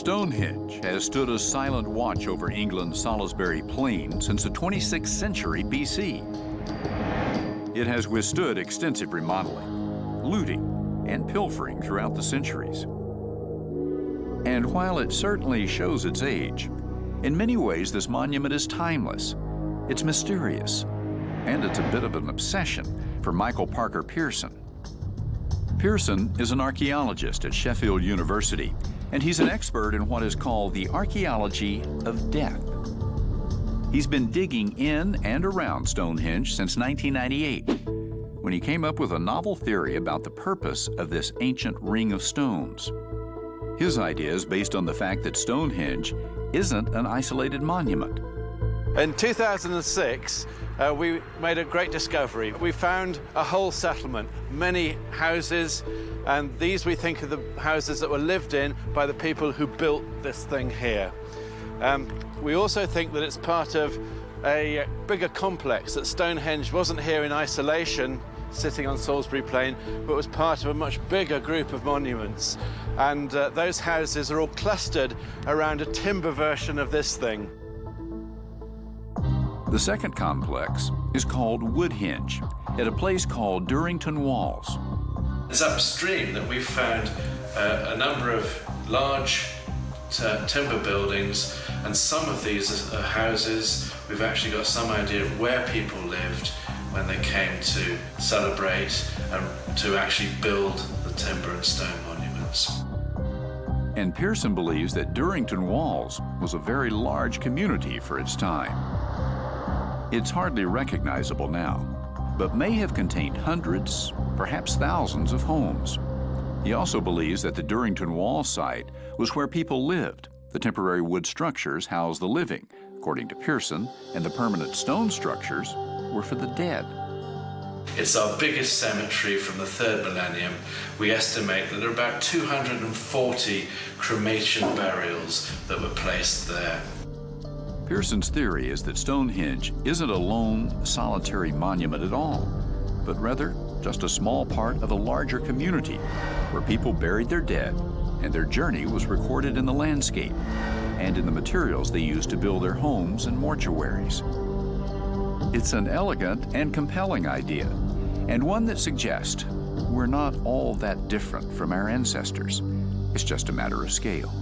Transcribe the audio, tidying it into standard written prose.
Stonehenge has stood a silent watch over England's Salisbury Plain since the 26th century BC. It has withstood extensive remodeling, looting, and pilfering throughout the centuries. And while it certainly shows its age, in many ways this monument is timeless, it's mysterious, and it's a bit of an obsession for Michael Parker Pearson. Pearson is an archaeologist at Sheffield University, and he's an expert in what is called the archaeology of death. He's been digging in and around Stonehenge since 1998, when he came up with a novel theory about the purpose of this ancient ring of stones. His idea is based on the fact that Stonehenge isn't an isolated monument. In 2006, we made a great discovery. We found a whole settlement, many houses, and these we think are the houses that were lived in by the people who built this thing here. We also think that it's part of a bigger complex, that Stonehenge wasn't here in isolation, sitting on Salisbury Plain, but was part of a much bigger group of monuments. And those houses are all clustered around a timber version of this thing. The second complex is called Woodhenge, at a place called Durrington Walls. It's upstream that we've found a number of large timber buildings, and some of these are houses. We've actually got some idea of where people lived when they came to celebrate and to actually build the timber and stone monuments. And Pearson believes that Durrington Walls was a very large community for its time. It's hardly recognizable now, but may have contained hundreds, perhaps thousands of homes. He also believes that the Durrington Wall site was where people lived. The temporary wood structures housed the living, according to Pearson, and the permanent stone structures were for the dead. It's our biggest cemetery from the 3rd millennium. We estimate that there are about 240 cremation burials that were placed there. Pearson's theory is that Stonehenge isn't a lone, solitary monument at all, but rather just a small part of a larger community where people buried their dead, and their journey was recorded in the landscape and in the materials they used to build their homes and mortuaries. It's an elegant and compelling idea, and one that suggests we're not all that different from our ancestors. It's just a matter of scale.